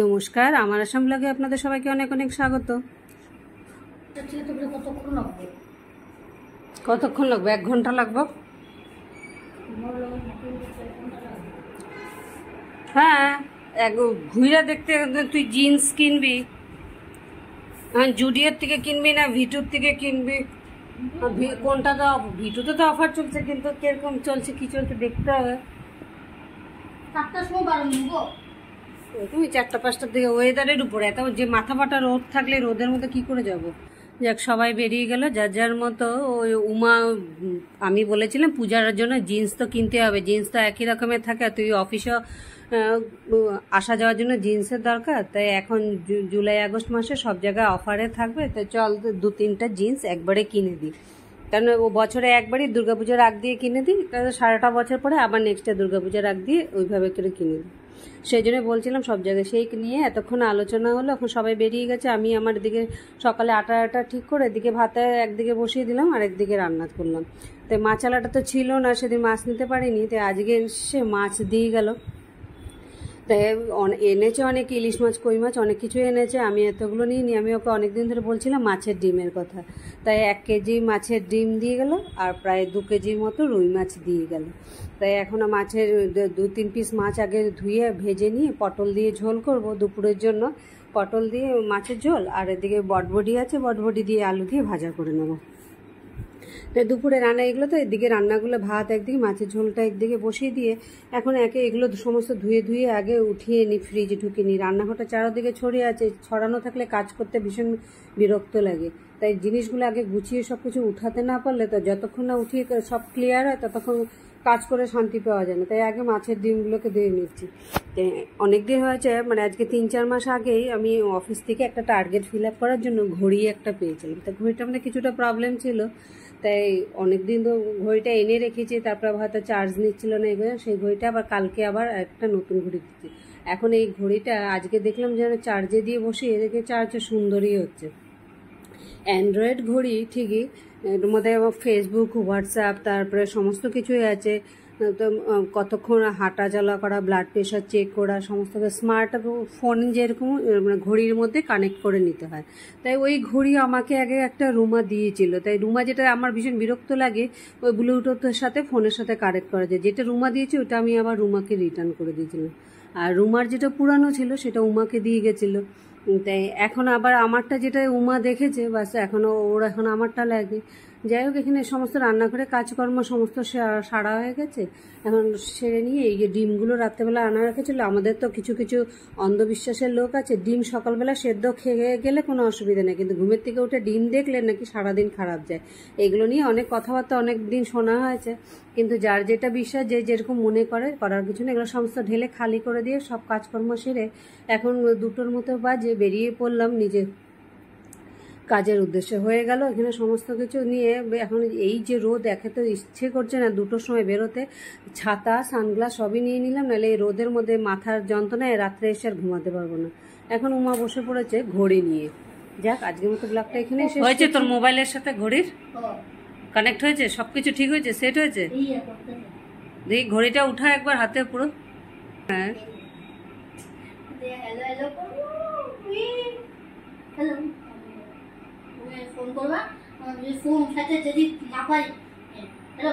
নমস্কার, আমার আসাম ব্লগে আপনাদের সবাইকে অনেক অনেক স্বাগত। কতক্ষণ লাগবে? 1 ঘন্টা লাগবে। হ্যাঁ, ঘুরে দেখতে। তুই জিন্স কিনবি? হ্যাঁ, জুডিওর থেকে কিনবি না ভিটুর থেকে কিনবি? কোনটা? তো ভিটুতে তো অফার চলছে, কিন্তু কিরকম চলছে কি চলছে দেখতে হবে। 7টার সময় 12 নিবো। তুমি 4টা-5টার দিকে ওয়েদারের উপরে এত যে মাথা ফাটা রোদ থাকলে রোদের মধ্যে কি করে যাব। যাক, সবাই বেরিয়ে গেল যার যার মতো। ওই উমা, আমি বলেছিলাম পূজার জন্য জিন্স তো কিনতে হবে, জিন্স তো একই রকমের থাকে, তুই অফিসও আসা যাওয়ার জন্য জিন্সের দরকার। তাই এখন জুলাই আগস্ট মাসে সব জায়গায় অফারে থাকবে, তাই চল 2-3টা জিন্স একবারে কিনে দিই। কারণ ও বছরে একবারই দুর্গাপূজার আগ দিয়ে কিনে দিই, তাহলে সারাটা বছর পরে আবার নেক্সট দুর্গাপূজার আগ দিয়ে ওইভাবে করে কিনে দিই। সেই জন্য বলছিলাম সব জায়গায় সেই নিয়ে এতক্ষণ আলোচনা হলো। এখন সবাই বেরিয়ে গেছে, আমি আমার দিকে সকালে আটা ঠিক করে এদিকে ভাতে একদিকে বসিয়ে দিলাম আর একদিকে রান্না করলাম। তাই মাছ আলাটা তো ছিল না, সেদিন মাছ নিতে পারিনি, তাই আজকে সে মাছ দিয়ে গেল। তাই এনেছে অনেক ইলিশ মাছ, কই মাছ, অনেক কিছু এনেছে। আমি এতগুলো নিইনি, আমি ওকে অনেকদিন ধরে বলছিলাম মাছের ডিমের কথা। তাই 1 কেজি মাছের ডিম দিয়ে গেল আর প্রায় 2 কেজির মতো রুই মাছ দিয়ে গেল। তাই এখন মাছের 2-3 পিস মাছ আগে ধুয়ে ভেজে নিয়ে পটল দিয়ে ঝোল করব দুপুরের জন্য। পটল দিয়ে মাছের ঝোল, আর এদিকে বটবডি আছে, বটবডি দিয়ে আলু দিয়ে ভাজা করে নেবো। তাই দুপুরে রান্না এগুলো তো, এদিকে রান্নাগুলো ভাত একদিকে, মাছের ঝোলটা একদিকে বসিয়ে দিয়ে এখন এগুলো সমস্ত ধুয়ে আগে উঠিয়ে নিই, ফ্রিজে ঢুকিয়ে নিই। রান্নাঘরটা চারদিকে ছড়িয়ে আছে, ছড়ানো থাকলে কাজ করতে ভীষণ বিরক্ত লাগে। তাই জিনিসগুলো আগে গুছিয়ে সব কিছু উঠাতে না পারলে তো যতক্ষণ না উঠিয়ে সব ক্লিয়ার হয় ততক্ষণ কাজ করে শান্তি পাওয়া যায় না। তাই আগে মাছের ডিমগুলোকে দিয়ে নিচ্ছি। অনেক দিন হয়েছে, মানে আজকে 3-4 মাস আগেই আমি অফিস থেকে একটা টার্গেট ফিল আপ করার জন্য ঘড়ি একটা পেয়েছিলাম। তা ঘড়িটা মানে কিছুটা প্রবলেম ছিল, তাই অনেক দিন তো ঘড়িটা এনে রেখেছি, তারপর হয়তো চার্জ নিচ্ছিল না, এবার সেই ঘড়িটা আবার কালকে আবার একটা নতুন ঘড়ি দিচ্ছি। এখন এই ঘড়িটা আজকে দেখলাম যেন চার্জে দিয়ে বসে এদিকে চার্জ সুন্দরই হচ্ছে। অ্যান্ড্রয়েড ঘড়ি ঠিকই, এর মধ্যে ফেসবুক, হোয়াটসঅ্যাপ, তারপরে সমস্ত কিছুই আছে। তো কতক্ষণ হাঁটা চলা করা, ব্লাড প্রেশার চেক করা, সমস্ত স্মার্ট ফোন যেরকম মানে ঘড়ির মধ্যে কানেক্ট করে নিতে হয়। তাই ওই ঘড়ি আমাকে আগে একটা রুমা দিয়েছিল। তাই রুমা, যেটা আমার ভীষণ বিরক্ত লাগে, ওই ব্লুটুথের সাথে ফোনের সাথে কানেক্ট করা যায়, যেটা রুমা দিয়েছে ওটা আমি আবার রুমাকে রিটার্ন করে দিয়েছিলাম। আর রুমার যেটা পুরানো ছিল সেটা উমাকে দিয়ে গেছিলো। তাই এখন আবার আমারটা যেটা উমা দেখেছে, বাস এখনও ওর এখন আমারটা লাগে। যাই হোক, এখানে সমস্ত রান্নাঘরে কাজকর্ম সমস্ত সারা হয়ে গেছে। এখন সেরে নিয়ে এই যে ডিমগুলো রাত্রেবেলা আনা রেখেছিল, আমাদের তো কিছু কিছু অন্ধবিশ্বাসের লোক আছে, ডিম সকালবেলা সেদ্ধ খেয়ে গেলে কোনো অসুবিধা নেই, কিন্তু ঘুমের থেকে উঠে ডিম দেখলে নাকি সারাদিন খারাপ যায়। এগুলো নিয়ে অনেক কথাবার্তা অনেক দিন শোনা হয়েছে, কিন্তু যার যেটা বিশ্বাস, যে যেরকম মনে করে, করার কিছু নেই। এগুলো সমস্ত ঢেলে খালি করে দিয়ে সব কাজকর্ম সেরে এখন 2টোর মতো বাজে বেরিয়ে পড়লাম নিজে কাজের উদ্দেশ্যে। হয়ে গেল এখানে সমস্ত কিছু নিয়ে। এখন এই যে রোদ, একে তো ইচ্ছে করছে না 2টোর সময় বেরোতে। ছাতা, সানগ্লাস সবই নিয়ে নিলাম, নাহলে এই রোদের মধ্যে মাথার যন্ত্রণায় রাত্রে এসে আর ঘুমাতে পারবো না। এখন উমা বসে পড়েছে ঘড়ি নিয়ে। যাক, আজকের মতো ব্লগটা এখানে শেষ হয়েছে। তোর মোবাইলের সাথে ঘড়ির কানেক্ট হয়েছে, সবকিছু ঠিক হয়েছে, সেট হয়েছে। দেখি ঘড়িটা উঠা একবার হাতে পুরো। হ্যাঁ, ফোন করবা, যদি ফোন উঠাতে যদি না পারি, হ্যালো।